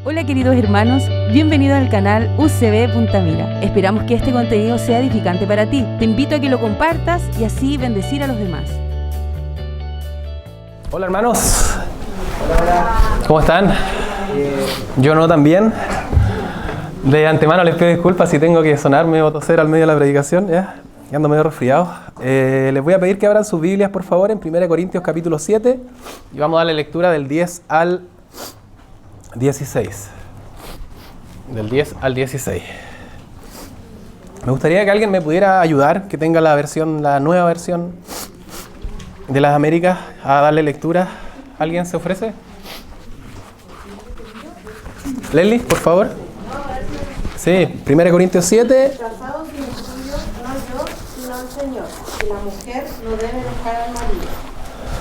Hola queridos hermanos, bienvenidos al canal UCB Punta Mira. Esperamos que este contenido sea edificante para ti. Te invito a que lo compartas y así bendecir a los demás. Hola hermanos. Hola. ¿Cómo están? Yo no tan bien. De antemano les pido disculpas si tengo que sonarme o toser al medio de la predicación. Ya ando medio resfriado. Les voy a pedir que abran sus Biblias por favor en 1 Corintios capítulo 7 y vamos a darle lectura del 10 al 16. Del 10 al 16. Me gustaría que alguien me pudiera ayudar, que tenga la nueva versión de las Américas, a darle lectura. ¿Alguien se ofrece? Leslie, por favor. Sí, 1 Corintios 7. Casados y estudios, no yo, sino el Señor. Y la mujer no debe dejar al marido.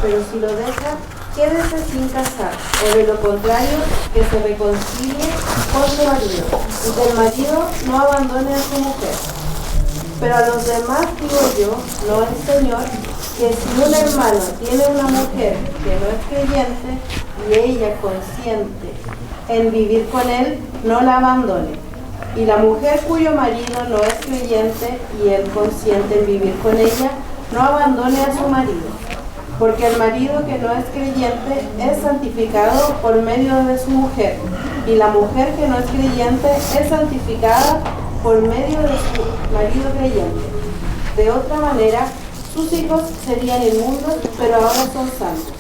Pero si lo deja, quédese sin casar, o de lo contrario, que se reconcilie con su marido, y que el marido no abandone a su mujer. Pero a los demás digo yo, no el Señor, que si un hermano tiene una mujer que no es creyente, y ella consiente en vivir con él, no la abandone. Y la mujer cuyo marido no es creyente, y él consiente en vivir con ella, no abandone a su marido. Porque el marido que no es creyente es santificado por medio de su mujer, y la mujer que no es creyente es santificada por medio de su marido creyente. De otra manera, sus hijos serían inmundos, pero ahora son santos.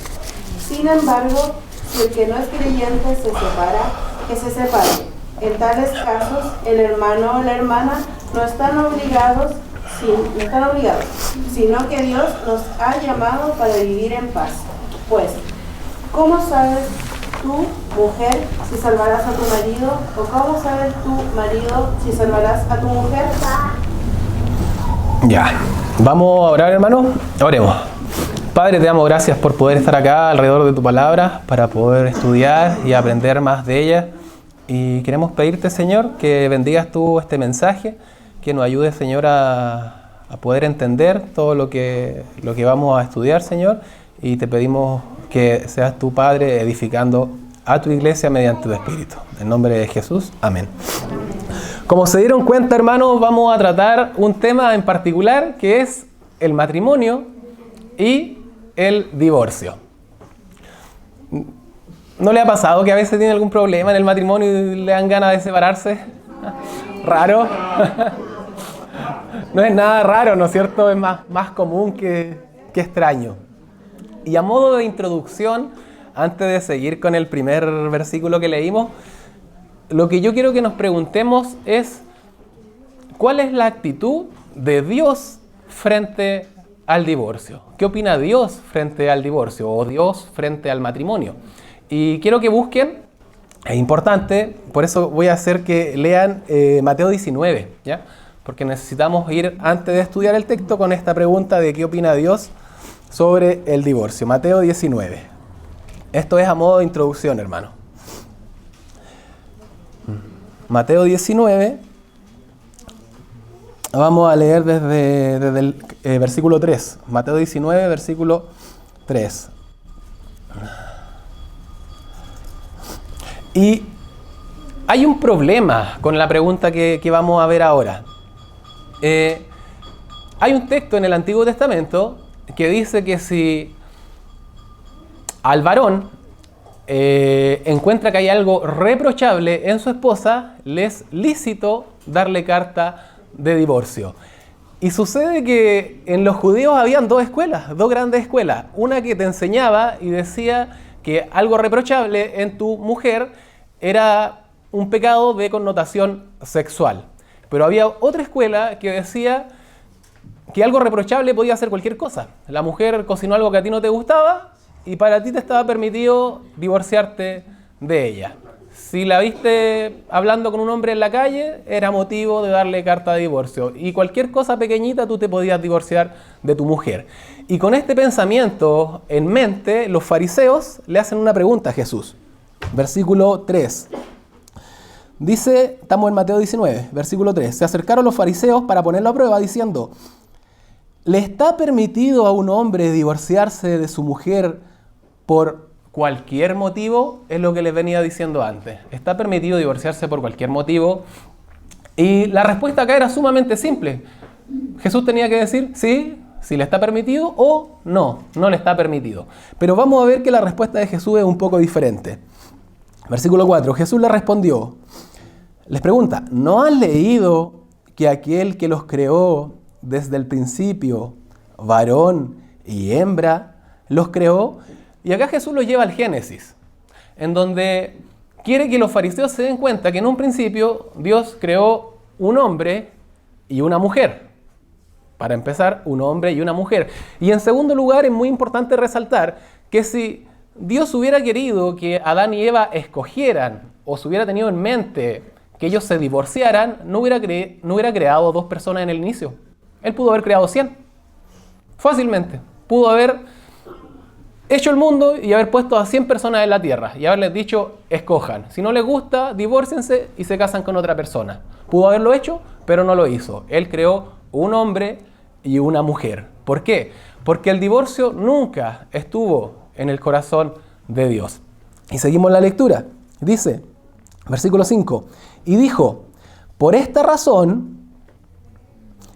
Sin embargo, si el que no es creyente se separa, que se separe. En tales casos, el hermano o la hermana no están obligados, sino que Dios nos ha llamado para vivir en paz. Pues, ¿cómo sabes tú, mujer, si salvarás a tu marido? ¿O cómo sabes tú, marido, si salvarás a tu mujer? Ya, vamos a orar, hermano. Oremos. Padre, te damos gracias por poder estar acá alrededor de tu palabra, para poder estudiar y aprender más de ella. Y queremos pedirte, Señor, que bendigas tú este mensaje, que nos ayude, Señor, a poder entender todo lo que vamos a estudiar, Señor. Y te pedimos que seas tu Padre edificando a tu iglesia mediante tu Espíritu. En nombre de Jesús, amén. Como se dieron cuenta, hermanos, vamos a tratar un tema en particular, que es el matrimonio y el divorcio. ¿No le ha pasado que a veces tiene algún problema en el matrimonio y le dan ganas de separarse? ¿Raro? No es nada raro, ¿no es cierto? Es más común que extraño. Y a modo de introducción, antes de seguir con el primer versículo que leímos, lo que yo quiero que nos preguntemos es ¿cuál es la actitud de Dios frente al divorcio? ¿Qué opina Dios frente al divorcio o Dios frente al matrimonio? Y quiero que busquen, es importante, por eso voy a hacer que lean Mateo 19, ¿ya? Porque necesitamos ir, antes de estudiar el texto, con esta pregunta de qué opina Dios sobre el divorcio. Mateo 19. Esto es a modo de introducción, hermano. Mateo 19. Vamos a leer desde el versículo 3. Mateo 19, versículo 3. Y hay un problema con la pregunta que vamos a ver ahora. Hay un texto en el Antiguo Testamento que dice que si al varón encuentra que hay algo reprochable en su esposa, le es lícito darle carta de divorcio. Y sucede que en los judíos habían dos grandes escuelas. Una que te enseñaba y decía que algo reprochable en tu mujer era un pecado de connotación sexual. Pero había otra escuela que decía que algo reprochable podía ser cualquier cosa. La mujer cocinó algo que a ti no te gustaba y para ti te estaba permitido divorciarte de ella. Si la viste hablando con un hombre en la calle, era motivo de darle carta de divorcio. Y cualquier cosa pequeñita tú te podías divorciar de tu mujer. Y con este pensamiento en mente, los fariseos le hacen una pregunta a Jesús. Versículo 3. Dice, estamos en Mateo 19, versículo 3. Se acercaron los fariseos para ponerlo a prueba diciendo: ¿le está permitido a un hombre divorciarse de su mujer por cualquier motivo, es lo que les venía diciendo antes. ¿Está permitido divorciarse por cualquier motivo? Y la respuesta acá era sumamente simple. Jesús tenía que decir sí, si le está permitido, o no, no le está permitido. Pero vamos a ver que la respuesta de Jesús es un poco diferente. Versículo 4, Jesús le respondió, les pregunta, ¿no han leído que aquel que los creó desde el principio, varón y hembra, los creó? Y acá Jesús los lleva al Génesis, en donde quiere que los fariseos se den cuenta que en un principio Dios creó un hombre y una mujer. Para empezar, un hombre y una mujer. Y en segundo lugar, es muy importante resaltar que si Dios hubiera querido que Adán y Eva escogieran o se hubiera tenido en mente que ellos se divorciaran, no hubiera creado 2 personas en el inicio. Él pudo haber creado 100. Fácilmente. Pudo haber hecho el mundo y haber puesto a 100 personas en la tierra y haberles dicho, escojan. Si no les gusta, divórciense y se casan con otra persona. Pudo haberlo hecho, pero no lo hizo. Él creó un hombre y una mujer. ¿Por qué? Porque el divorcio nunca estuvo en el corazón de Dios. Y seguimos la lectura. Dice, versículo 5, y dijo, por esta razón,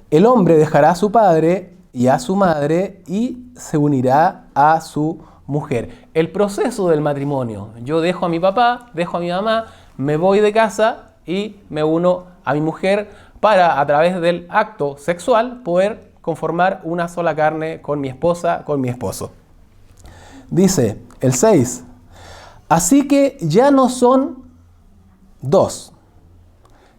el hombre dejará a su padre y a su madre y se unirá a su mujer. El proceso del matrimonio. Yo dejo a mi papá, dejo a mi mamá, me voy de casa y me uno a mi mujer para, a través del acto sexual, poder conformar una sola carne con mi esposa, con mi esposo. Dice el 6, así que ya no son 2,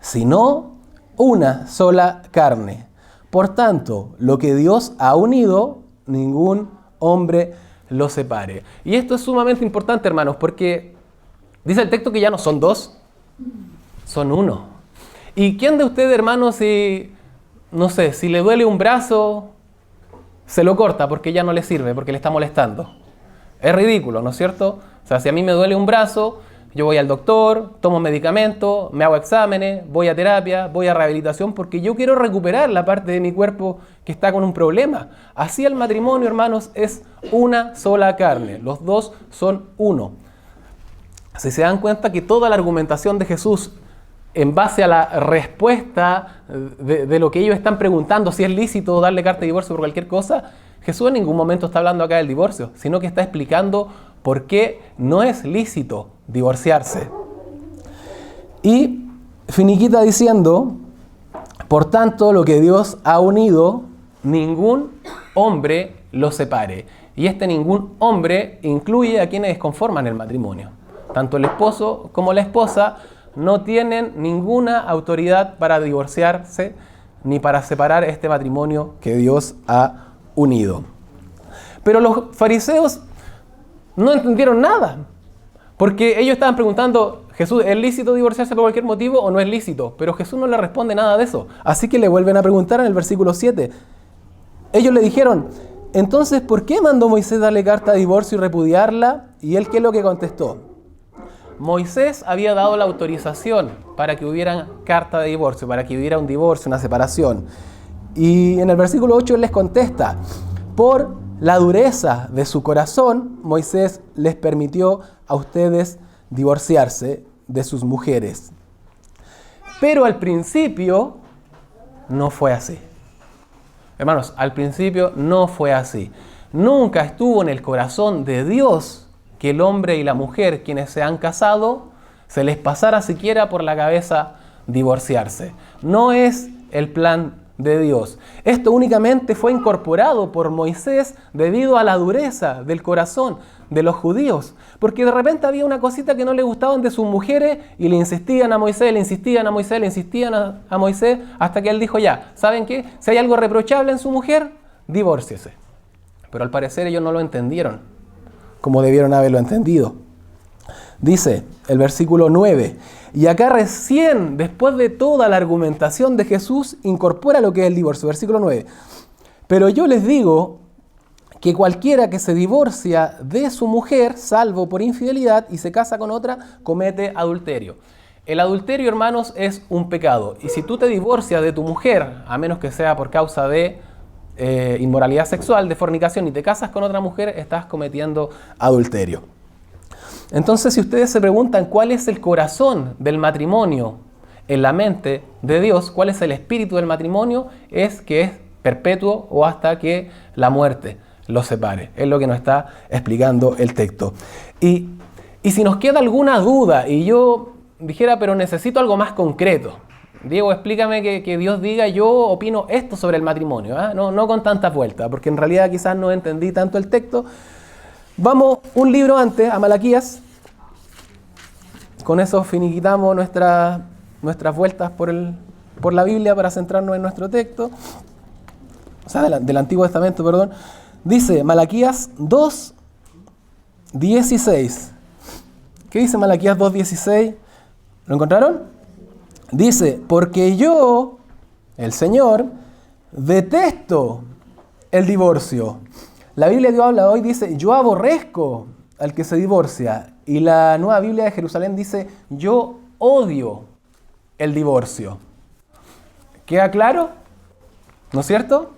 sino una sola carne. Por tanto, lo que Dios ha unido, ningún hombre lo separe. Y esto es sumamente importante, hermanos, porque dice el texto que ya no son 2, son 1. ¿Y quién de ustedes, hermanos, si le duele un brazo, se lo corta porque ya no le sirve, porque le está molestando? Es ridículo, ¿no es cierto? O sea, si a mí me duele un brazo, yo voy al doctor, tomo medicamentos, me hago exámenes, voy a terapia, voy a rehabilitación, porque yo quiero recuperar la parte de mi cuerpo que está con un problema. Así el matrimonio, hermanos, es una sola carne. Los 2 son 1. Si se dan cuenta que toda la argumentación de Jesús en base a la respuesta de lo que ellos están preguntando, si es lícito darle carta de divorcio por cualquier cosa, Jesús en ningún momento está hablando acá del divorcio, sino que está explicando por qué no es lícito divorciarse. Y finiquita diciendo, por tanto, lo que Dios ha unido, ningún hombre lo separe. Y este ningún hombre incluye a quienes conforman el matrimonio. Tanto el esposo como la esposa no tienen ninguna autoridad para divorciarse ni para separar este matrimonio que Dios ha unido. Pero los fariseos no entendieron nada, porque ellos estaban preguntando, Jesús, ¿es lícito divorciarse por cualquier motivo o no es lícito? Pero Jesús no le responde nada de eso. Así que le vuelven a preguntar en el versículo 7. Ellos le dijeron, entonces, ¿por qué mandó Moisés darle carta de divorcio y repudiarla? Y él, ¿qué es lo que contestó? Moisés había dado la autorización para que hubiera carta de divorcio, para que hubiera un divorcio, una separación. Y en el versículo 8 él les contesta, por la dureza de su corazón, Moisés les permitió a ustedes divorciarse de sus mujeres. Pero al principio no fue así. Hermanos, al principio no fue así. Nunca estuvo en el corazón de Dios que el hombre y la mujer, quienes se han casado, se les pasara siquiera por la cabeza divorciarse. No es el plan de Dios. Esto únicamente fue incorporado por Moisés debido a la dureza del corazón de los judíos. Porque de repente había una cosita que no le gustaban de sus mujeres y le insistían a Moisés, le insistían a Moisés, le insistían a Moisés, hasta que él dijo ya, ¿saben qué? Si hay algo reprochable en su mujer, divórciese. Pero al parecer ellos no lo entendieron como debieron haberlo entendido. Dice el versículo 9, y acá recién, después de toda la argumentación de Jesús, incorpora lo que es el divorcio. Versículo 9, pero yo les digo que cualquiera que se divorcia de su mujer, salvo por infidelidad, y se casa con otra, comete adulterio. El adulterio, hermanos, es un pecado. Y si tú te divorcias de tu mujer, a menos que sea por causa de inmoralidad sexual, de fornicación, y te casas con otra mujer, estás cometiendo adulterio. Entonces, si ustedes se preguntan cuál es el corazón del matrimonio en la mente de Dios, cuál es el espíritu del matrimonio, es que es perpetuo o hasta que la muerte los separe. Es lo que nos está explicando el texto. Y si nos queda alguna duda y yo dijera, pero necesito algo más concreto. Diego, explícame que Dios diga, yo opino esto sobre el matrimonio. No con tantas vueltas, porque en realidad quizás no entendí tanto el texto. Vamos un libro antes, a Malaquías. Con eso finiquitamos nuestras vueltas por la Biblia para centrarnos en nuestro texto. O sea, del Antiguo Testamento, perdón. Dice Malaquías 2:16. ¿Qué dice Malaquías 2:16? ¿Lo encontraron? Dice, porque yo, el Señor, detesto el divorcio. La Biblia de Dios habla hoy, dice, yo aborrezco al que se divorcia. Y la Nueva Biblia de Jerusalén dice, yo odio el divorcio. ¿Queda claro? ¿No es cierto?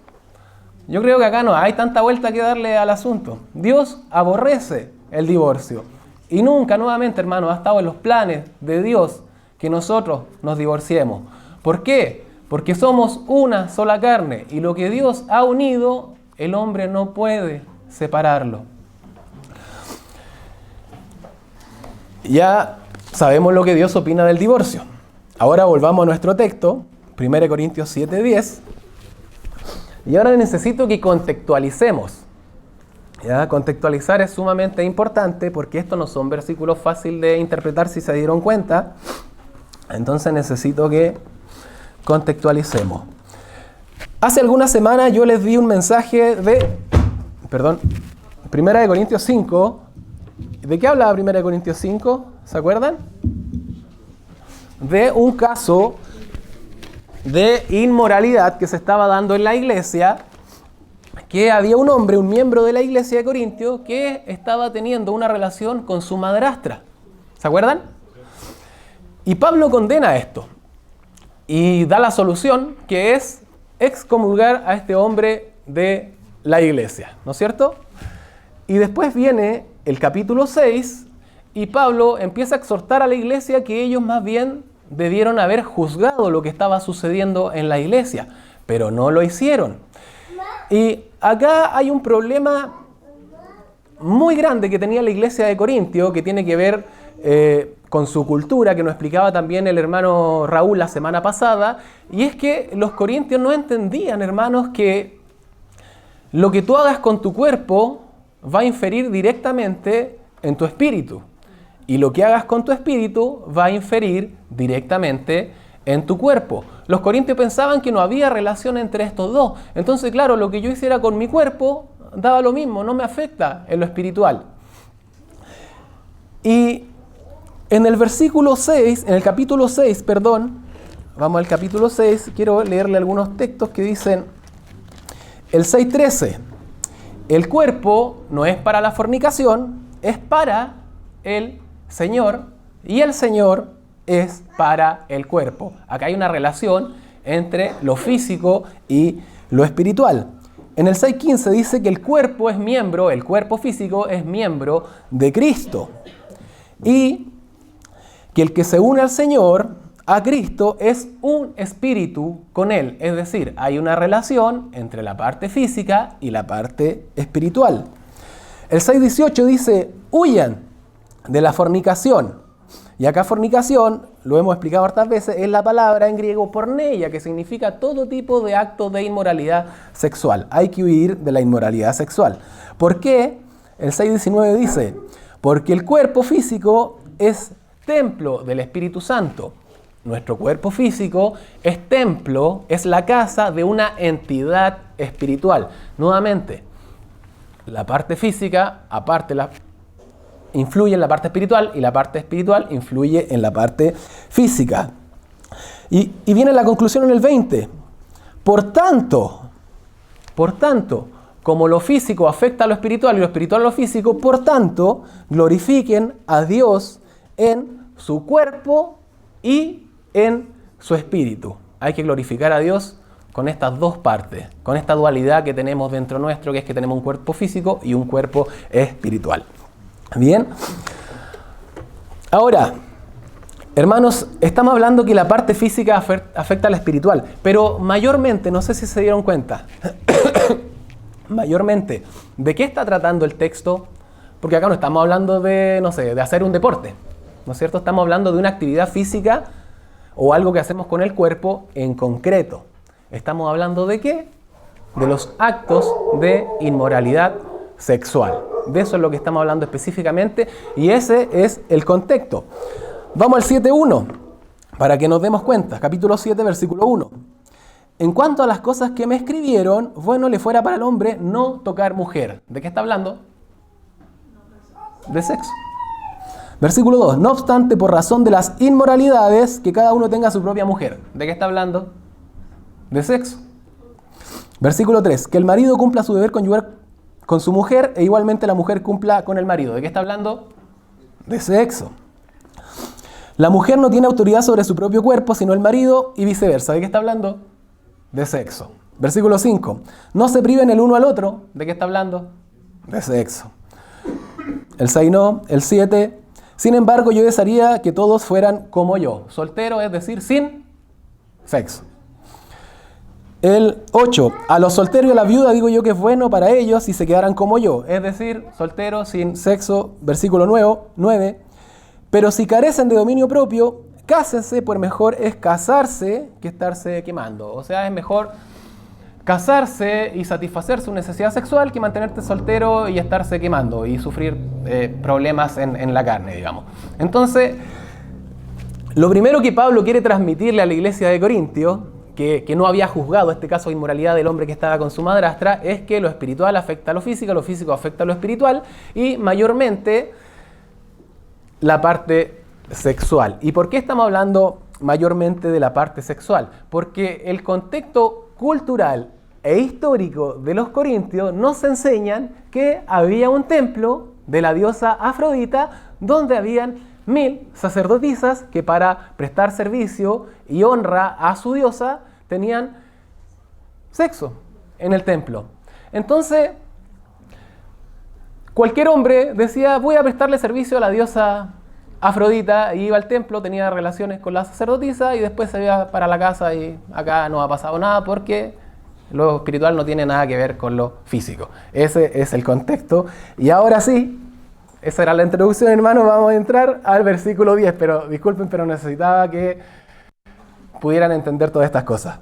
Yo creo que acá no hay tanta vuelta que darle al asunto. Dios aborrece el divorcio. Y nunca, nuevamente, hermano, ha estado en los planes de Dios que nosotros nos divorciemos. ¿Por qué? Porque somos una sola carne. Y lo que Dios ha unido, el hombre no puede separarlo. Ya sabemos lo que Dios opina del divorcio. Ahora volvamos a nuestro texto, 1 Corintios 7:10. Y ahora necesito que contextualicemos. ¿Ya? Contextualizar es sumamente importante porque estos no son versículos fáciles de interpretar si se dieron cuenta. Entonces necesito que contextualicemos. Hace algunas semanas yo les di un mensaje de, 1 Corintios 5. ¿De qué hablaba 1 Corintios 5? ¿Se acuerdan? De un caso de inmoralidad que se estaba dando en la iglesia, que había un hombre, un miembro de la iglesia de Corintio, que estaba teniendo una relación con su madrastra. ¿Se acuerdan? Y Pablo condena esto y da la solución, que es excomulgar a este hombre de la iglesia, ¿no es cierto? Y después viene el capítulo 6 y Pablo empieza a exhortar a la iglesia que ellos más bien debieron haber juzgado lo que estaba sucediendo en la iglesia, pero no lo hicieron. Y acá hay un problema muy grande que tenía la iglesia de Corintio, que tiene que ver con su cultura, que nos explicaba también el hermano Raúl la semana pasada, y es que los corintios no entendían, hermanos, que lo que tú hagas con tu cuerpo va a inferir directamente en tu espíritu. Y lo que hagas con tu espíritu va a inferir directamente en tu cuerpo. Los corintios pensaban que no había relación entre estos dos. Entonces, claro, lo que yo hiciera con mi cuerpo daba lo mismo, no me afecta en lo espiritual. Y en el versículo 6, en el capítulo 6, vamos al capítulo 6, quiero leerle algunos textos que dicen, el 6:13, el cuerpo no es para la fornicación, es para el Señor, y el Señor es para el cuerpo. Acá hay una relación entre lo físico y lo espiritual. En el 6:15 dice que el cuerpo físico es miembro de Cristo. Y que el que se une al Señor, a Cristo, es un espíritu con Él. Es decir, hay una relación entre la parte física y la parte espiritual. El 6:18 dice, huyan de la fornicación. Y acá fornicación, lo hemos explicado hartas veces, es la palabra en griego porneia, que significa todo tipo de actos de inmoralidad sexual. Hay que huir de la inmoralidad sexual. ¿Por qué? El 6:19 dice, porque el cuerpo físico es templo del Espíritu Santo. Nuestro cuerpo físico es templo, es la casa de una entidad espiritual. Nuevamente, la parte física, influye en la parte espiritual y la parte espiritual influye en la parte física. Y viene la conclusión en el 20. Por tanto, como lo físico afecta a lo espiritual y lo espiritual a lo físico, por tanto, glorifiquen a Dios en su cuerpo y en su espíritu. Hay que glorificar a Dios con estas dos partes, con esta dualidad que tenemos dentro nuestro, que es que tenemos un cuerpo físico y un cuerpo espiritual. Bien, Ahora, hermanos, estamos hablando que la parte física afecta a la espiritual, pero mayormente, no sé si se dieron cuenta, mayormente, ¿de qué está tratando el texto? Porque acá no estamos hablando de, no sé, de hacer un deporte, ¿no es cierto? Estamos hablando de una actividad física o algo que hacemos con el cuerpo en concreto. ¿Estamos hablando de qué? De los actos de inmoralidad sexual. De eso es lo que estamos hablando específicamente y ese es el contexto. Vamos al 7.1 para que nos demos cuenta. Capítulo 7, versículo 1. En cuanto a las cosas que me escribieron, bueno le fuera para el hombre no tocar mujer. ¿De qué está hablando? De sexo. Versículo 2. No obstante, por razón de las inmoralidades, que cada uno tenga su propia mujer. ¿De qué está hablando? De sexo. Versículo 3. Que el marido cumpla su deber conyugal con su mujer e igualmente la mujer cumpla con el marido. ¿De qué está hablando? De sexo. La mujer no tiene autoridad sobre su propio cuerpo, sino el marido y viceversa. ¿De qué está hablando? De sexo. Versículo 5. No se priven el uno al otro. ¿De qué está hablando? De sexo. El 6 no. El 7. Sin embargo, yo desearía que todos fueran como yo. Soltero, es decir, sin sexo. El 8. A los solteros y a la viuda digo yo que es bueno para ellos si se quedaran como yo. Es decir, solteros sin sexo. Versículo 9. Pero si carecen de dominio propio, cásense, pues mejor es casarse que estarse quemando. O sea, es mejor casarse y satisfacer su necesidad sexual que mantenerte soltero y estarse quemando y sufrir problemas en la carne, digamos. Entonces, lo primero que Pablo quiere transmitirle a la iglesia de Corintios, que no había juzgado este caso de inmoralidad del hombre que estaba con su madrastra, es que lo espiritual afecta a lo físico afecta a lo espiritual y mayormente la parte sexual. ¿Y por qué estamos hablando mayormente de la parte sexual? Porque el contexto cultural e histórico de los corintios nos enseñan que había un templo de la diosa Afrodita donde habían 1000 sacerdotisas que para prestar servicio y honra a su diosa tenían sexo en el templo. Entonces, cualquier hombre decía, voy a prestarle servicio a la diosa Afrodita, y iba al templo, tenía relaciones con la sacerdotisa y después se iba para la casa y acá no ha pasado nada porque lo espiritual no tiene nada que ver con lo físico. Ese es el contexto. Y ahora sí, esa era la introducción, hermano, vamos a entrar al versículo 10, pero disculpen, pero necesitaba que pudieran entender todas estas cosas.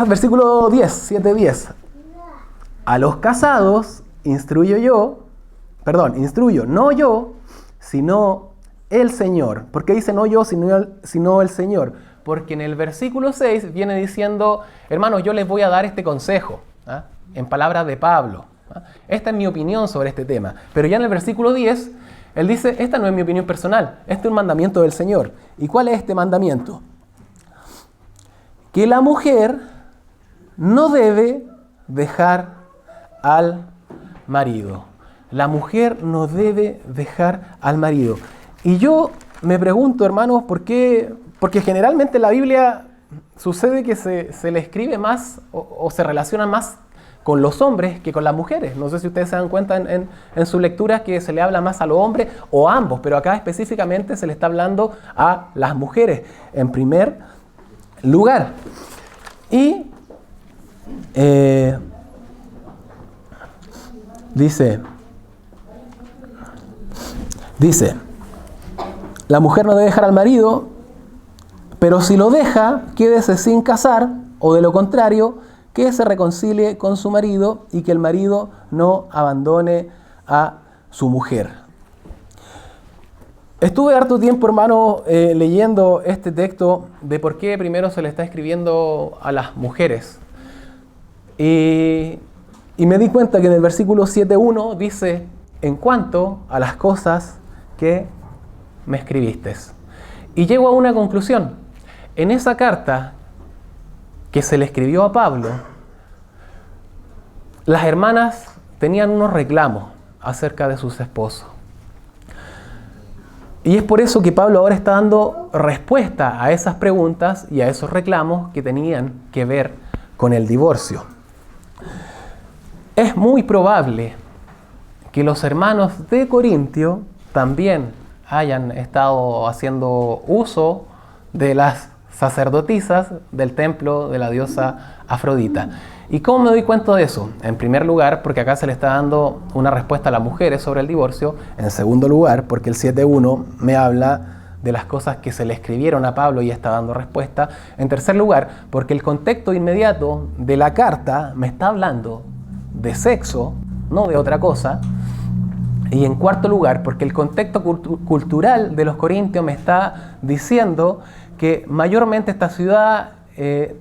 Versículo 10, 7:10. A los casados instruyo, no yo, sino el Señor. ¿Por qué dice no yo, sino el Señor? Porque en el versículo 6 viene diciendo, hermanos, yo les voy a dar este consejo, en palabras de Pablo. Esta es mi opinión sobre este tema. Pero ya en el versículo 10, él dice, esta no es mi opinión personal, este es un mandamiento del Señor. ¿Y cuál es este mandamiento? Que la mujer no debe dejar al marido. La mujer no debe dejar al marido. Y yo me pregunto, hermanos, ¿por qué? Porque generalmente en la Biblia sucede que se le escribe más o se relaciona más con los hombres que con las mujeres. No sé si ustedes se dan cuenta en su lectura que se le habla más a los hombres o a ambos, pero acá específicamente se le está hablando a las mujeres en primer lugar. Y dice, la mujer no debe dejar al marido, pero si lo deja, quédese sin casar, o de lo contrario, que se reconcilie con su marido y que el marido no abandone a su mujer. Estuve harto tiempo, hermano, leyendo este texto de por qué primero se le está escribiendo a las mujeres. Y me di cuenta que en el versículo 7.1 dice, en cuanto a las cosas que me escribiste. Y llego a una conclusión. En esa carta que se le escribió a Pablo, las hermanas tenían unos reclamos acerca de sus esposos. Y es por eso que Pablo ahora está dando respuesta a esas preguntas y a esos reclamos que tenían que ver con el divorcio. Es muy probable que los hermanos de Corintio también hayan estado haciendo uso de las sacerdotisas del templo de la diosa Afrodita. ¿Y cómo me doy cuenta de eso? En primer lugar, porque acá se le está dando una respuesta a las mujeres sobre el divorcio. En segundo lugar, porque el 7.1 me habla de las cosas que se le escribieron a Pablo y está dando respuesta. En tercer lugar, porque el contexto inmediato de la carta me está hablando de sexo, no de otra cosa. Y en cuarto lugar, porque el contexto cultural de los corintios me está diciendo que mayormente esta ciudad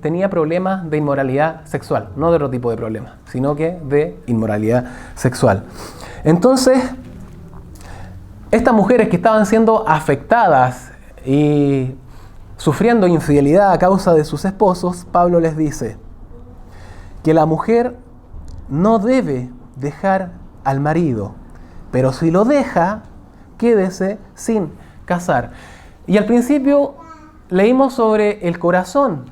tenía problemas de inmoralidad sexual, no de otro tipo de problemas, sino que de inmoralidad sexual. Entonces, estas mujeres que estaban siendo afectadas y sufriendo infidelidad a causa de sus esposos, Pablo les dice que la mujer no debe dejar al marido, pero si lo deja, quédese sin casar. Y al principio leímos sobre el corazón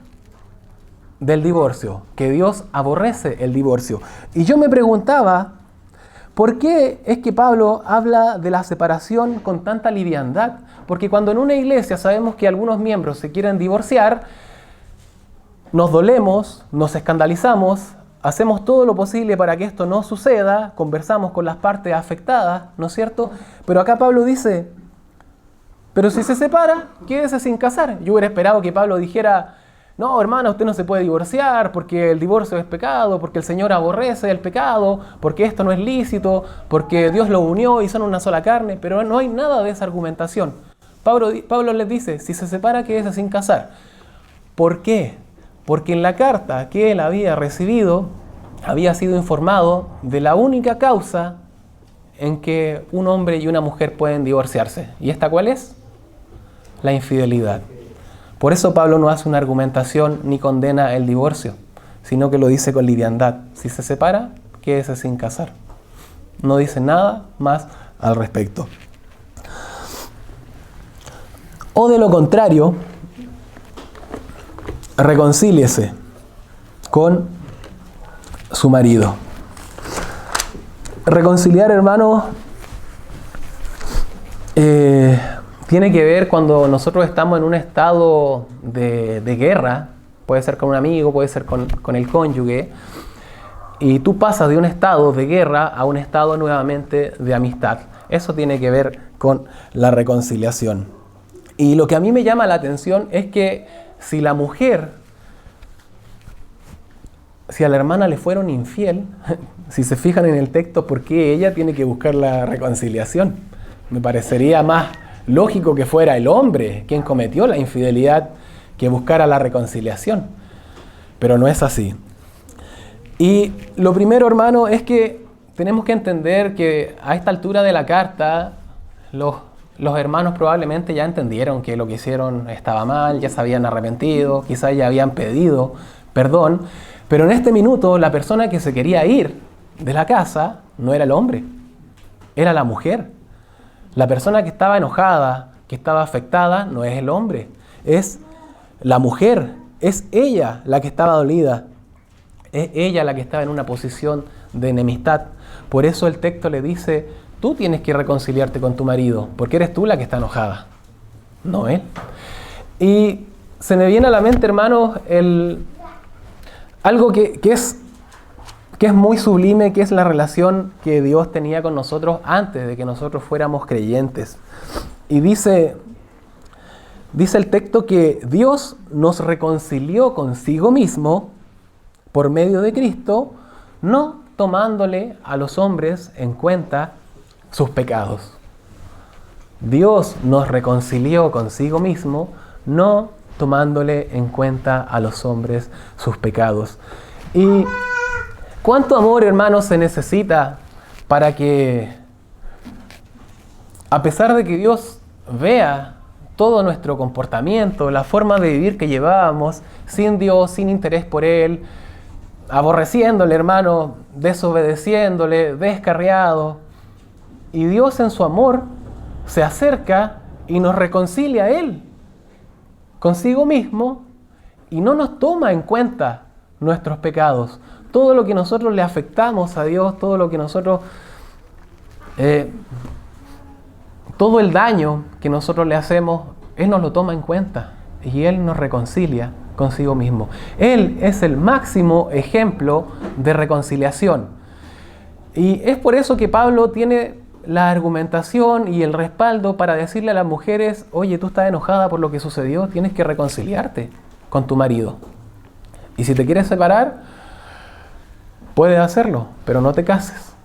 del divorcio, que Dios aborrece el divorcio. Y yo me preguntaba, ¿por qué es que Pablo habla de la separación con tanta liviandad? Porque cuando en una iglesia sabemos que algunos miembros se quieren divorciar, nos dolemos, nos escandalizamos, hacemos todo lo posible para que esto no suceda, conversamos con las partes afectadas, ¿no es cierto? Pero acá Pablo dice, pero si se separa, quédese sin casar. Yo hubiera esperado que Pablo dijera, no, hermana, usted no se puede divorciar porque el divorcio es pecado, porque el Señor aborrece el pecado, porque esto no es lícito, porque Dios lo unió y son una sola carne, pero no hay nada de esa argumentación. Pablo les dice, si se separa, quédese sin casar. ¿Por qué? Porque en la carta que él había recibido, había sido informado de la única causa en que un hombre y una mujer pueden divorciarse. ¿Y esta cuál es? La infidelidad. Por eso Pablo no hace una argumentación ni condena el divorcio, sino que lo dice con liviandad. Si se separa, quédese sin casar. No dice nada más al respecto. O de lo contrario, reconcíliese con su marido. Reconciliar, hermanos, tiene que ver cuando nosotros estamos en un estado de guerra, puede ser con un amigo, puede ser con el cónyuge, y tú pasas de un estado de guerra a un estado nuevamente de amistad. Eso tiene que ver con la reconciliación. Y lo que a mí me llama la atención es que si la mujer, si a la hermana le fueron infiel, si se fijan en el texto, ¿por qué ella tiene que buscar la reconciliación? Me parecería más lógico que fuera el hombre quien cometió la infidelidad que buscara la reconciliación. Pero no es así. Y lo primero, hermano, es que tenemos que entender que a esta altura de la carta, los hermanos probablemente ya entendieron que lo que hicieron estaba mal, ya se habían arrepentido, quizás ya habían pedido perdón, pero en este minuto la persona que se quería ir de la casa no era el hombre, era la mujer. La persona que estaba enojada, que estaba afectada, no es el hombre, es la mujer, es ella la que estaba dolida, es ella la que estaba en una posición de enemistad. Por eso el texto le dice, tú tienes que reconciliarte con tu marido, porque eres tú la que está enojada, no él. Y se me viene a la mente, hermanos, algo que es muy sublime, que es la relación que Dios tenía con nosotros antes de que nosotros fuéramos creyentes. Y dice el texto que Dios nos reconcilió consigo mismo por medio de Cristo, no tomándole a los hombres en cuenta sus pecados. Dios nos reconcilió consigo mismo, no tomándole en cuenta a los hombres sus pecados. Y ¿cuánto amor, hermanos, se necesita para que, a pesar de que Dios vea todo nuestro comportamiento, la forma de vivir que llevábamos, sin Dios, sin interés por Él, aborreciéndole, hermano, desobedeciéndole, descarriado, y Dios en su amor se acerca y nos reconcilia a Él consigo mismo y no nos toma en cuenta nuestros pecados? Todo lo que nosotros le afectamos a Dios, todo lo que nosotros todo el daño que nosotros le hacemos, Él nos lo toma en cuenta y Él nos reconcilia consigo mismo. Él es el máximo ejemplo de reconciliación. Y es por eso que Pablo tiene la argumentación y el respaldo para decirle a las mujeres: oye, tú estás enojada por lo que sucedió, tienes que reconciliarte con tu marido. Y si te quieres separar, puedes hacerlo, pero no te cases.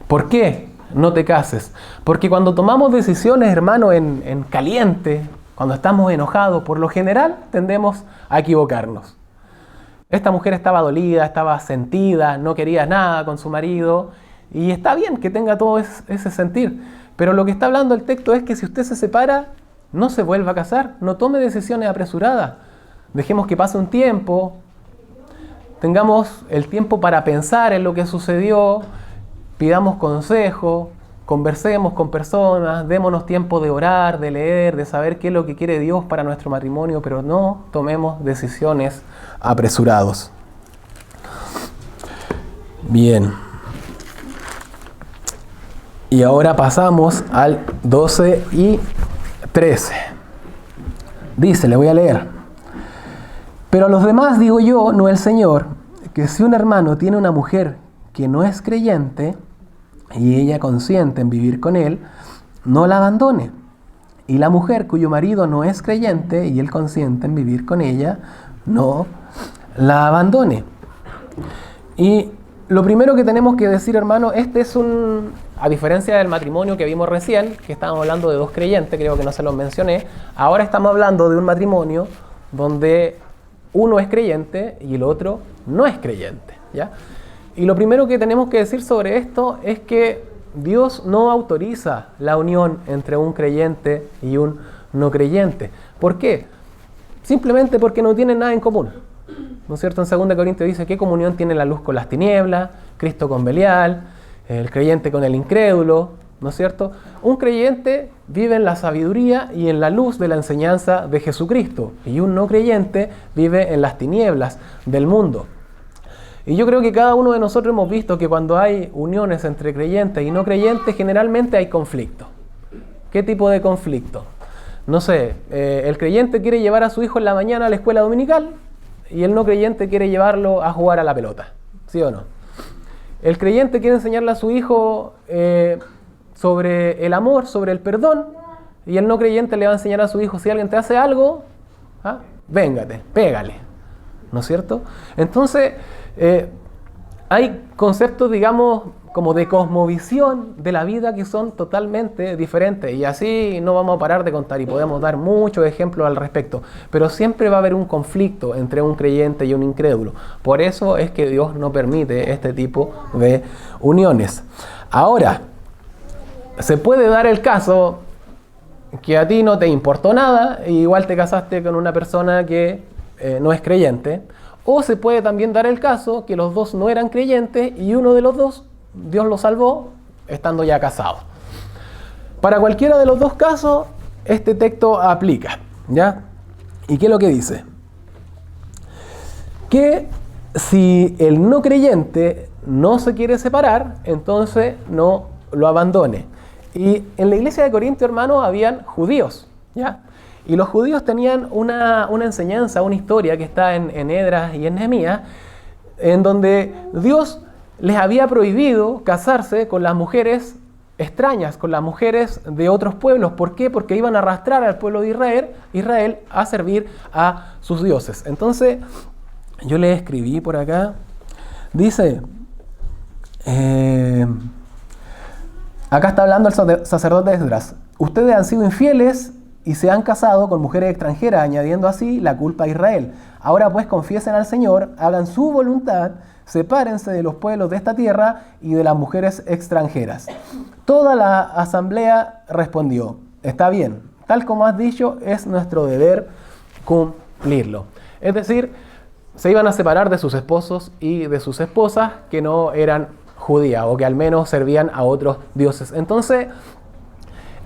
¿Por qué no te cases? Porque cuando tomamos decisiones, hermano, en caliente, cuando estamos enojados, por lo general tendemos a equivocarnos. Esta mujer estaba dolida, estaba sentida, no quería nada con su marido, y está bien que tenga todo ese sentir, pero lo que está hablando el texto es que si usted se separa, no se vuelva a casar, no tome decisiones apresuradas. Dejemos que pase un tiempo, tengamos el tiempo para pensar en lo que sucedió, pidamos consejo, conversemos con personas, démonos tiempo de orar, de leer, de saber qué es lo que quiere Dios para nuestro matrimonio, pero no tomemos decisiones apresurados. Bien. Y ahora pasamos al 12 y 13. Dice, le voy a leer: pero a los demás digo yo, no el Señor, que si un hermano tiene una mujer que no es creyente, y ella consiente en vivir con él, no la abandone. Y la mujer cuyo marido no es creyente y él consiente en vivir con ella, no la abandone. Y lo primero que tenemos que decir, hermano, a diferencia del matrimonio que vimos recién, que estábamos hablando de dos creyentes, creo que no se los mencioné, ahora estamos hablando de un matrimonio donde uno es creyente y el otro no es creyente, ¿ya? Y lo primero que tenemos que decir sobre esto es que Dios no autoriza la unión entre un creyente y un no creyente. ¿Por qué? Simplemente porque no tienen nada en común. ¿No es cierto? En 2 Corintios dice: ¿qué comunión tiene la luz con las tinieblas? Cristo con Belial, el creyente con el incrédulo, ¿no es cierto? Un creyente vive en la sabiduría y en la luz de la enseñanza de Jesucristo, y un no creyente vive en las tinieblas del mundo. Y yo creo que cada uno de nosotros hemos visto que cuando hay uniones entre creyentes y no creyentes, generalmente hay conflicto. ¿Qué tipo de conflicto? No sé, el creyente quiere llevar a su hijo en la mañana a la escuela dominical y el no creyente quiere llevarlo a jugar a la pelota, ¿sí o no? El creyente quiere enseñarle a su hijo sobre el amor, sobre el perdón, y el no creyente le va a enseñar a su hijo: si alguien te hace algo, véngate, pégale, ¿no es cierto? Entonces, hay conceptos, digamos, como de cosmovisión de la vida que son totalmente diferentes, y así no vamos a parar de contar y podemos dar muchos ejemplos al respecto, pero siempre va a haber un conflicto entre un creyente y un incrédulo. Por eso es que Dios no permite este tipo de uniones. Ahora, se puede dar el caso que a ti no te importó nada e igual te casaste con una persona que no es creyente. O se puede también dar el caso que los dos no eran creyentes y uno de los dos, Dios lo salvó estando ya casado. Para cualquiera de los dos casos, este texto aplica, ¿ya? ¿Y qué es lo que dice? Que si el no creyente no se quiere separar, entonces no lo abandone. Y en la iglesia de Corinto, hermanos, habían judíos, ¿ya? Y los judíos tenían una enseñanza, una historia que está en Esdras y en Nehemías, en donde Dios les había prohibido casarse con las mujeres extrañas, con las mujeres de otros pueblos. ¿Por qué? Porque iban a arrastrar al pueblo de Israel a servir a sus dioses. Entonces, yo le escribí por acá, dice, acá está hablando el sacerdote Esdras: ustedes han sido infieles y se han casado con mujeres extranjeras, añadiendo así la culpa a Israel. Ahora pues confiesen al Señor, hagan su voluntad, sepárense de los pueblos de esta tierra y de las mujeres extranjeras. Toda la asamblea respondió: está bien, tal como has dicho, es nuestro deber cumplirlo. Es decir, se iban a separar de sus esposos y de sus esposas que no eran judías o que al menos servían a otros dioses. Entonces,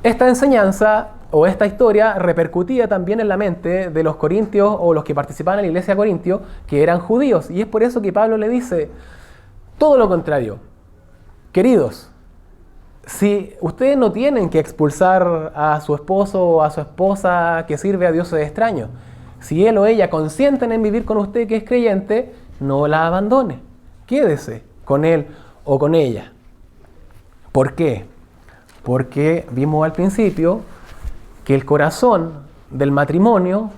esta enseñanza o esta historia repercutía también en la mente de los corintios o los que participaban en la iglesia de Corintio, que eran judíos. Y es por eso que Pablo le dice todo lo contrario: queridos, si ustedes no tienen que expulsar a su esposo o a su esposa que sirve a dioses extraños, si él o ella consienten en vivir con usted que es creyente, no la abandone. Quédese con él o con ella. ¿Por qué? Porque vimos al principio que el corazón del matrimonio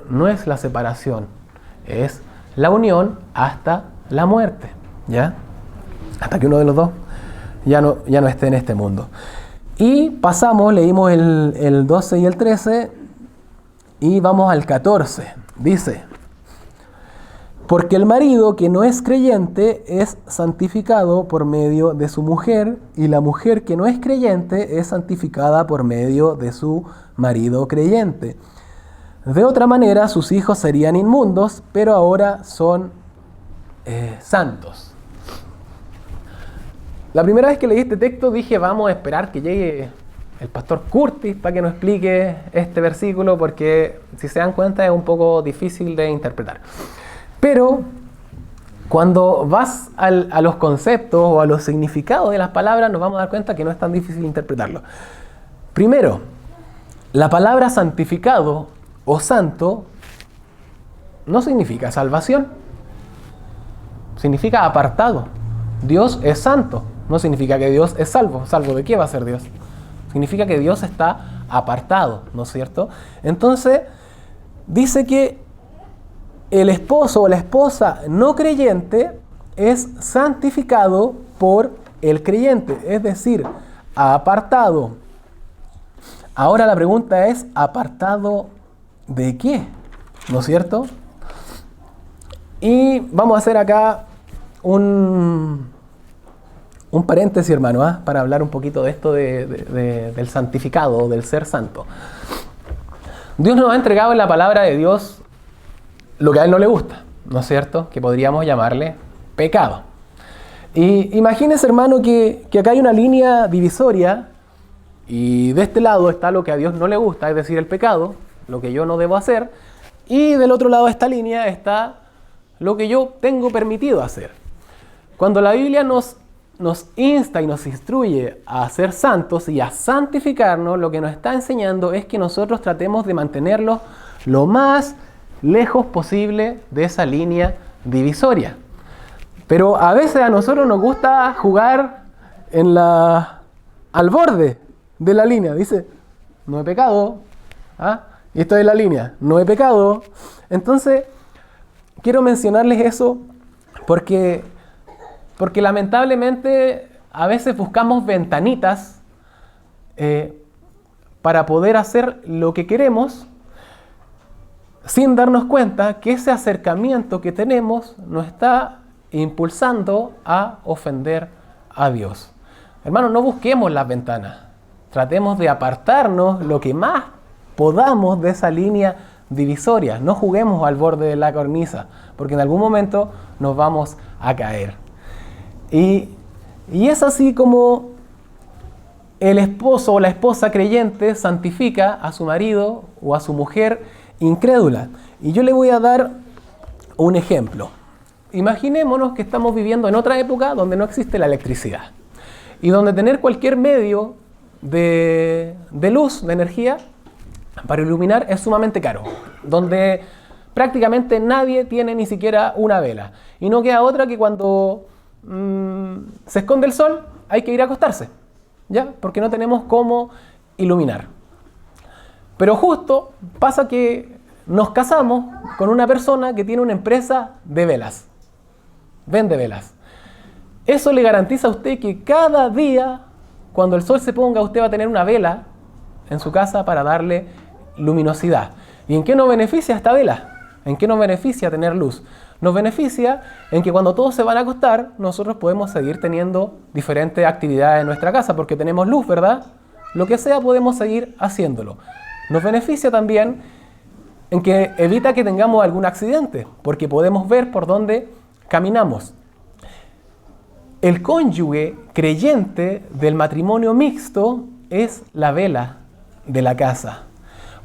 no es la separación, es la unión hasta la muerte, ¿ya? Hasta que uno de los dos ya no esté en este mundo. Y pasamos, leímos el 12 y el 13 y vamos al 14. Dice: porque el marido que no es creyente es santificado por medio de su mujer, y la mujer que no es creyente es santificada por medio de su marido creyente. De otra manera, sus hijos serían inmundos, pero ahora son santos. La primera vez que leí este texto dije, vamos a esperar que llegue el pastor Curtis para que nos explique este versículo, porque si se dan cuenta es un poco difícil de interpretar. Pero cuando vas a los conceptos o a los significados de las palabras, nos vamos a dar cuenta que no es tan difícil interpretarlo. Primero, la palabra santificado o santo no significa salvación, significa apartado. Dios es santo, no significa que Dios es salvo. ¿Salvo de qué va a ser Dios? Significa que Dios está apartado, ¿no es cierto? Entonces, dice que el esposo o la esposa no creyente es santificado por el creyente, es decir, apartado. Ahora la pregunta es, ¿apartado de qué? ¿No es cierto? Y vamos a hacer acá un paréntesis, hermano, para hablar un poquito de esto del santificado, del ser santo. Dios nos ha entregado en la palabra de Dios lo que a Él no le gusta, ¿no es cierto? Que podríamos llamarle pecado. Y imagínese, hermano, que acá hay una línea divisoria y de este lado está lo que a Dios no le gusta, es decir, el pecado, lo que yo no debo hacer, y del otro lado de esta línea está lo que yo tengo permitido hacer. Cuando la Biblia nos insta y nos instruye a ser santos y a santificarnos, lo que nos está enseñando es que nosotros tratemos de mantenerlos lo más lejos posible de esa línea divisoria. Pero a veces a nosotros nos gusta jugar al borde de la línea. Dice, no he pecado, y esto es la línea, no he pecado. Entonces, quiero mencionarles eso porque lamentablemente a veces buscamos ventanitas para poder hacer lo que queremos sin darnos cuenta que ese acercamiento que tenemos nos está impulsando a ofender a Dios. Hermanos, no busquemos las ventanas. Tratemos de apartarnos lo que más podamos de esa línea divisoria. No juguemos al borde de la cornisa, porque en algún momento nos vamos a caer. Y es así como el esposo o la esposa creyente santifica a su marido o a su mujer incrédula. Y yo le voy a dar un ejemplo. Imaginémonos que estamos viviendo en otra época donde no existe la electricidad y donde tener cualquier medio de luz, de energía, para iluminar es sumamente caro, donde prácticamente nadie tiene ni siquiera una vela y no queda otra que cuando se esconde el sol hay que ir a acostarse, ¿ya? Porque no tenemos cómo iluminar. Pero justo pasa que nos casamos con una persona que tiene una empresa de velas, vende velas. Eso le garantiza a usted que cada día, cuando el sol se ponga, usted va a tener una vela en su casa para darle luminosidad. ¿Y en qué nos beneficia esta vela? ¿En qué nos beneficia tener luz? Nos beneficia en que cuando todos se van a acostar, nosotros podemos seguir teniendo diferentes actividades en nuestra casa, porque tenemos luz, ¿verdad? Lo que sea podemos seguir haciéndolo. Nos beneficia también en que evita que tengamos algún accidente, porque podemos ver por dónde caminamos. El cónyuge creyente del matrimonio mixto es la vela de la casa,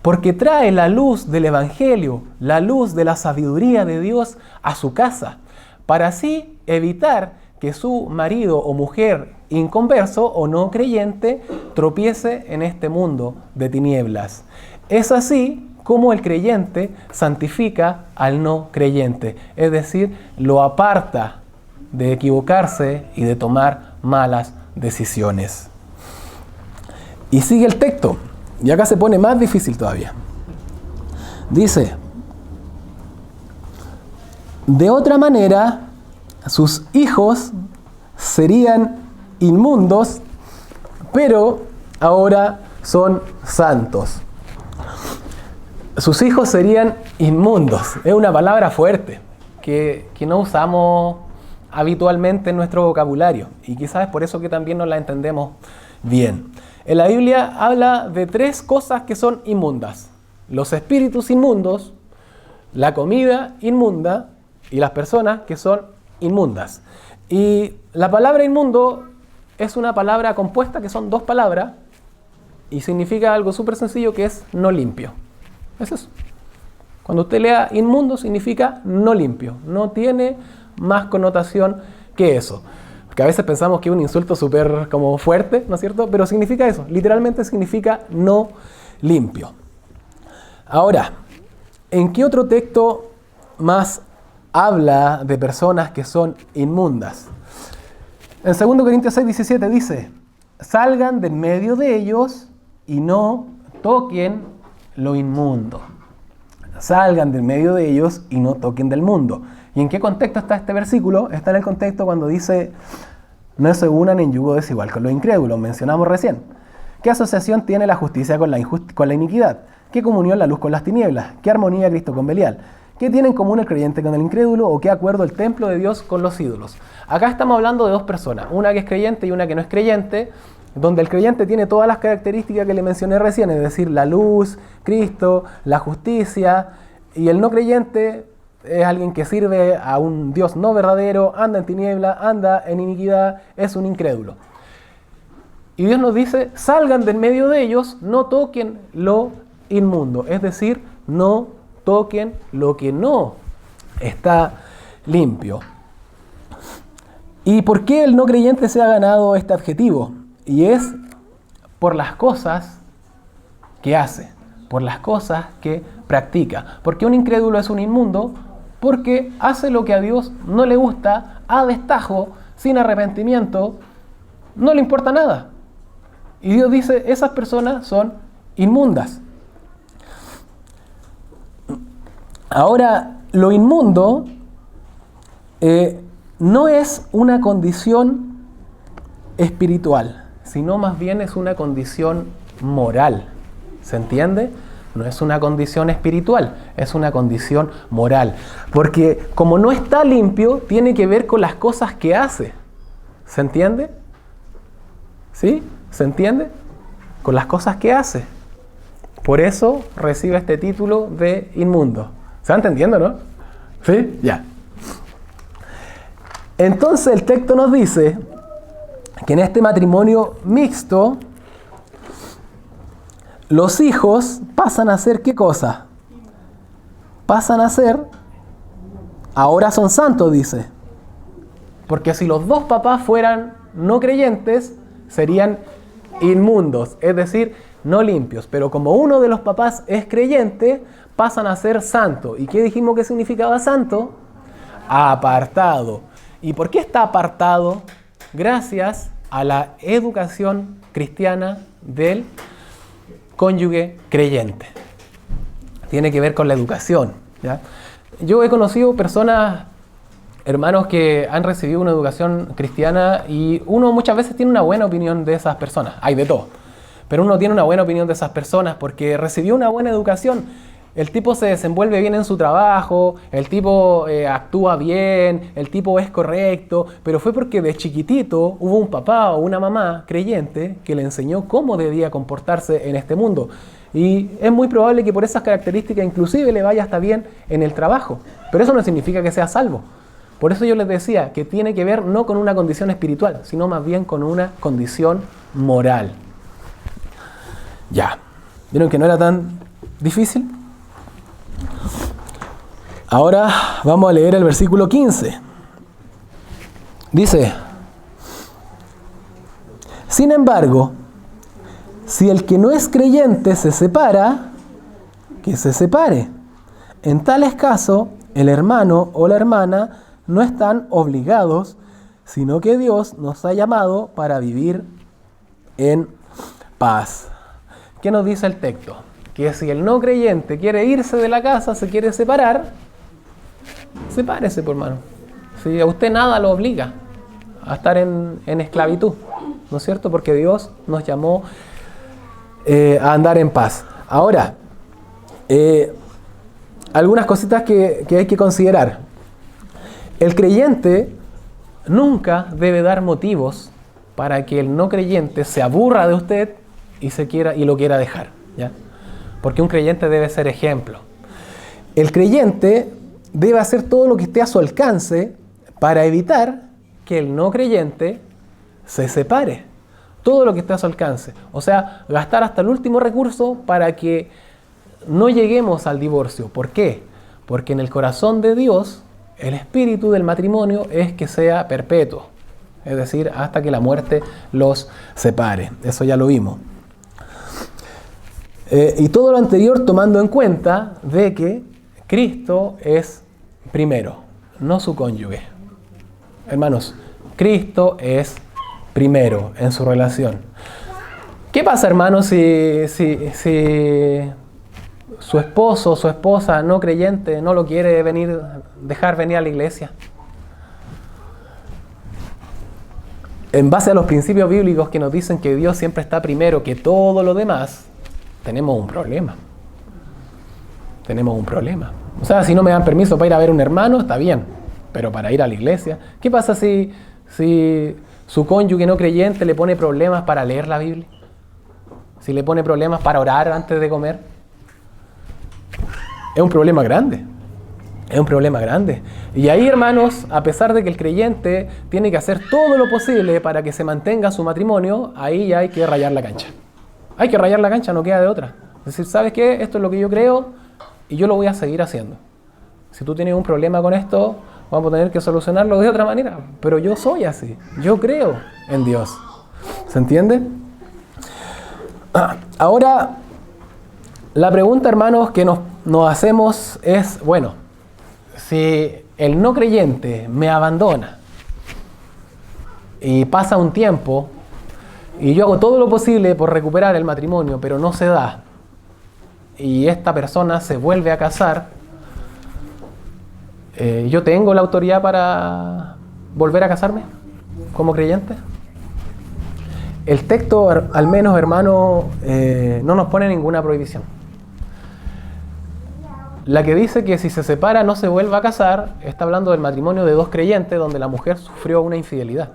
porque trae la luz del Evangelio, la luz de la sabiduría de Dios a su casa, para así evitar que su marido o mujer inconverso o no creyente tropiece en este mundo de tinieblas. Es así como el creyente santifica al no creyente, es decir, lo aparta de equivocarse y de tomar malas decisiones. Y sigue el texto, y acá se pone más difícil todavía. Dice: de otra manera, sus hijos serían inmundos, pero ahora son santos. Sus hijos serían inmundos. Es una palabra fuerte que no usamos habitualmente en nuestro vocabulario, y quizás es por eso que también no la entendemos bien. En la Biblia habla de 3 cosas que son inmundas: los espíritus inmundos, la comida inmunda y las personas que son inmundas. Y la palabra inmundo es una palabra compuesta, que son 2 palabras, y significa algo súper sencillo, que es no limpio. Es eso. Cuando usted lea inmundo, significa no limpio. No tiene más connotación que eso. Porque a veces pensamos que es un insulto súper como fuerte, ¿no es cierto? Pero significa eso. Literalmente significa no limpio. Ahora, ¿en qué otro texto más habla de personas que son inmundas? En 2 Corintios 6:17 dice: salgan de en medio de ellos y no toquen lo inmundo. Salgan del medio de ellos y no toquen del mundo. ¿Y en qué contexto está este versículo? Está en el contexto cuando dice: no se unan en yugo desigual con los incrédulos. Mencionamos recién. ¿Qué asociación tiene la justicia con la iniquidad? ¿Qué comunión la luz con las tinieblas? ¿Qué armonía Cristo con Belial? ¿Qué tiene en común el creyente con el incrédulo? ¿O qué acuerdo el templo de Dios con los ídolos? Acá estamos hablando de 2 personas, una que es creyente y una que no es creyente, donde el creyente tiene todas las características que le mencioné recién, es decir, la luz, Cristo, la justicia, y el no creyente es alguien que sirve a un Dios no verdadero, anda en tiniebla, anda en iniquidad, es un incrédulo. Y Dios nos dice: salgan del medio de ellos, no toquen lo inmundo, es decir, no toquen lo que no está limpio. ¿Y por qué el no creyente se ha ganado este adjetivo? Y es por las cosas que hace, por las cosas que practica. ¿Por qué un incrédulo es un inmundo? Porque hace lo que a Dios no le gusta, a destajo, sin arrepentimiento, no le importa nada. Y Dios dice: esas personas son inmundas. Ahora, lo inmundo no es una condición espiritual, sino más bien es una condición moral. ¿Se entiende? No es una condición espiritual, es una condición moral. Porque como no está limpio, tiene que ver con las cosas que hace. ¿Se entiende? ¿Sí? ¿Se entiende? Con las cosas que hace. Por eso recibe este título de inmundo. ¿Se va entendiendo, no? ¿Sí? Ya. Entonces el texto nos dice que en este matrimonio mixto, los hijos pasan a ser ¿qué cosa? Pasan a ser, ahora son santos, dice. Porque si los 2 papás fueran no creyentes, serían inmundos, es decir, no limpios. Pero como uno de los papás es creyente, pasan a ser santos. ¿Y qué dijimos que significaba santo? Apartado. ¿Y por qué está apartado? Gracias a la educación cristiana del cónyuge creyente. Tiene que ver con la educación, ¿ya? Yo he conocido personas, hermanos, que han recibido una educación cristiana y uno muchas veces tiene una buena opinión de esas personas. Hay de todo. Pero uno tiene una buena opinión de esas personas porque recibió una buena educación. El tipo se desenvuelve bien en su trabajo, el tipo actúa bien, el tipo es correcto, pero fue porque de chiquitito hubo un papá o una mamá creyente que le enseñó cómo debía comportarse en este mundo. Y es muy probable que por esas características inclusive le vaya hasta bien en el trabajo. Pero eso no significa que sea salvo. Por eso yo les decía que tiene que ver no con una condición espiritual, sino más bien con una condición moral. Ya, ¿vieron que no era tan difícil? Ahora vamos a leer el versículo 15. Dice: Sin embargo, si el que no es creyente se separa, que se separe. En tales casos, el hermano o la hermana no están obligados, sino que Dios nos ha llamado para vivir en paz. ¿Qué nos dice el texto? Que si el no creyente quiere irse de la casa, se quiere separar, sepárese, por hermano. Si a usted nada lo obliga a estar en esclavitud, ¿no es cierto? Porque Dios nos llamó a andar en paz. Ahora, algunas cositas que hay que considerar. El creyente nunca debe dar motivos para que el no creyente se aburra de usted y lo quiera dejar, ¿ya? Porque un creyente debe ser ejemplo. El creyente debe hacer todo lo que esté a su alcance para evitar que el no creyente se separe. Todo lo que esté a su alcance. O sea, gastar hasta el último recurso para que no lleguemos al divorcio. ¿Por qué? Porque en el corazón de Dios, el espíritu del matrimonio es que sea perpetuo. Es decir, hasta que la muerte los separe. Eso ya lo vimos. Y todo lo anterior tomando en cuenta de que Cristo es primero, no su cónyuge. Hermanos, Cristo es primero en su relación. ¿Qué pasa, hermanos, si su esposo o su esposa no creyente no lo quiere dejar venir a la iglesia? En base a los principios bíblicos que nos dicen que Dios siempre está primero que todo lo demás, tenemos un problema. Tenemos un problema. O sea, si no me dan permiso para ir a ver a un hermano, está bien, pero para ir a la iglesia, ¿qué pasa si su cónyuge no creyente le pone problemas para leer la Biblia? Si le pone problemas para orar antes de comer. Es un problema grande. Es un problema grande. Y ahí, hermanos, a pesar de que el creyente tiene que hacer todo lo posible para que se mantenga su matrimonio, ahí ya hay que rayar la cancha. Hay que rayar la cancha, no queda de otra. Es decir, ¿sabes qué? Esto es lo que yo creo y yo lo voy a seguir haciendo. Si tú tienes un problema con esto, vamos a tener que solucionarlo de otra manera. Pero yo soy así. Yo creo en Dios. ¿Se entiende? Ahora, la pregunta, hermanos, que nos hacemos es, bueno, si el no creyente me abandona y pasa un tiempo y yo hago todo lo posible por recuperar el matrimonio, pero no se da, y esta persona se vuelve a casar, ¿yo tengo la autoridad para volver a casarme como creyente? El texto, al menos, hermano, no nos pone ninguna prohibición. La que dice que si se separa no se vuelva a casar, está hablando del matrimonio de dos creyentes donde la mujer sufrió una infidelidad.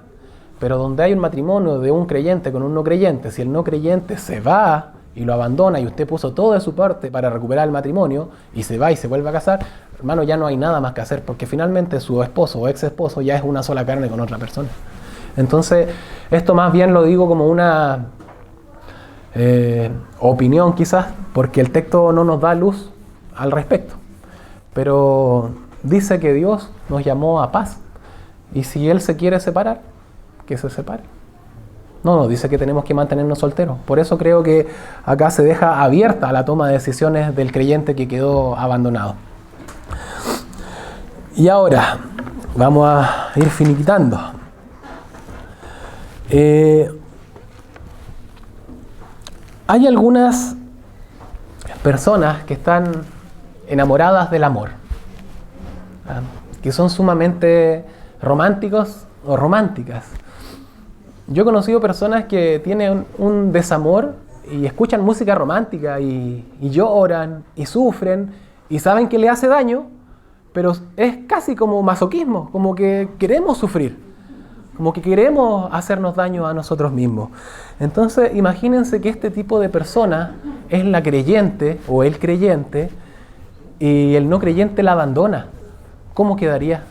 Pero donde hay un matrimonio de un creyente con un no creyente, si el no creyente se va y lo abandona y usted puso todo de su parte para recuperar el matrimonio y se va y se vuelve a casar, hermano, ya no hay nada más que hacer porque finalmente su esposo o ex esposo ya es una sola carne con otra persona. Entonces, esto más bien lo digo como una opinión quizás, porque el texto no nos da luz al respecto. Pero dice que Dios nos llamó a paz. Y si Él se quiere separar, que se separe. No nos dice que tenemos que mantenernos solteros. Por eso creo que acá se deja abierta la toma de decisiones del creyente que quedó abandonado. Y ahora, vamos a ir finiquitando. Hay algunas personas que están enamoradas del amor, que son sumamente románticos o románticas. Yo he conocido personas que tienen un desamor y escuchan música romántica y lloran y sufren y saben que le hace daño, pero es casi como masoquismo, como que queremos sufrir, como que queremos hacernos daño a nosotros mismos. Entonces, imagínense que este tipo de persona es la creyente o el creyente y el no creyente la abandona. ¿Cómo quedaría?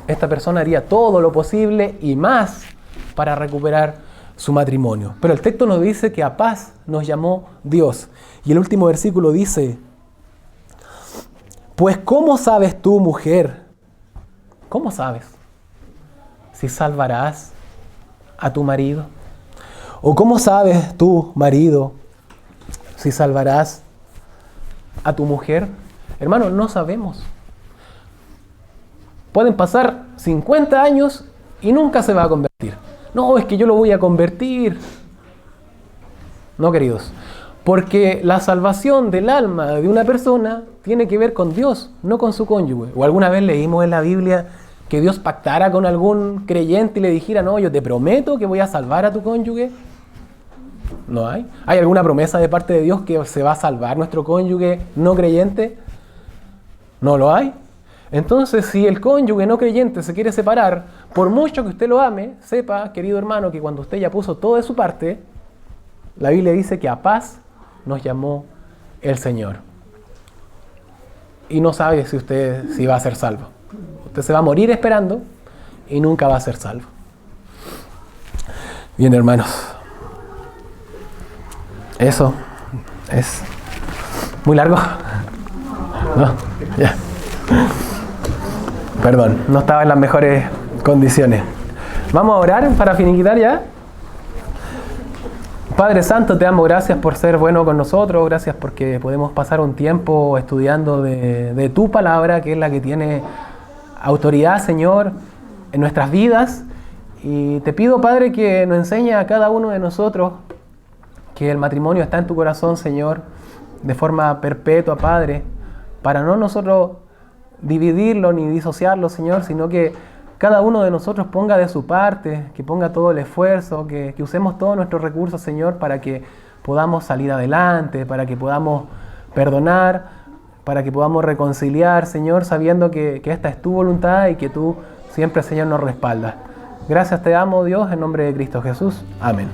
Esta persona haría todo lo posible y más para recuperar su matrimonio. Pero el texto nos dice que a paz nos llamó Dios. Y el último versículo dice: pues ¿cómo sabes tú, mujer? ¿Cómo sabes si salvarás a tu marido? ¿O cómo sabes tú, marido, si salvarás a tu mujer? Hermano, no sabemos. Pueden pasar 50 años y nunca se va a convertir. No, es que yo lo voy a convertir. No, queridos. Porque la salvación del alma de una persona tiene que ver con Dios, no con su cónyuge. O alguna vez leímos en la Biblia que Dios pactara con algún creyente y le dijera, no, yo te prometo que voy a salvar a tu cónyuge. No hay. ¿Hay alguna promesa de parte de Dios que se va a salvar nuestro cónyuge no creyente? No lo hay. Entonces, si el cónyuge no creyente se quiere separar, por mucho que usted lo ame, sepa, querido hermano, que cuando usted ya puso todo de su parte, la Biblia dice que a paz nos llamó el Señor. Y no sabe si usted va a ser salvo. Usted se va a morir esperando y nunca va a ser salvo. Bien, hermanos. Eso es muy largo. ¿No? Ya. Perdón, no estaba en las mejores condiciones. Vamos a orar para finiquitar ya. Padre Santo, te damos gracias por ser bueno con nosotros, gracias porque podemos pasar un tiempo estudiando de tu palabra, que es la que tiene autoridad, Señor, en nuestras vidas. Y te pido, Padre, que nos enseñe a cada uno de nosotros que el matrimonio está en tu corazón, Señor, de forma perpetua, Padre, para no nosotros dividirlo ni disociarlo, Señor, sino que cada uno de nosotros ponga de su parte, que ponga todo el esfuerzo, que usemos todos nuestros recursos, Señor, para que podamos salir adelante, para que podamos perdonar, para que podamos reconciliar, Señor, sabiendo que esta es tu voluntad y que tú siempre, Señor, nos respaldas. Gracias te damos, Dios, en nombre de Cristo Jesús. Amén.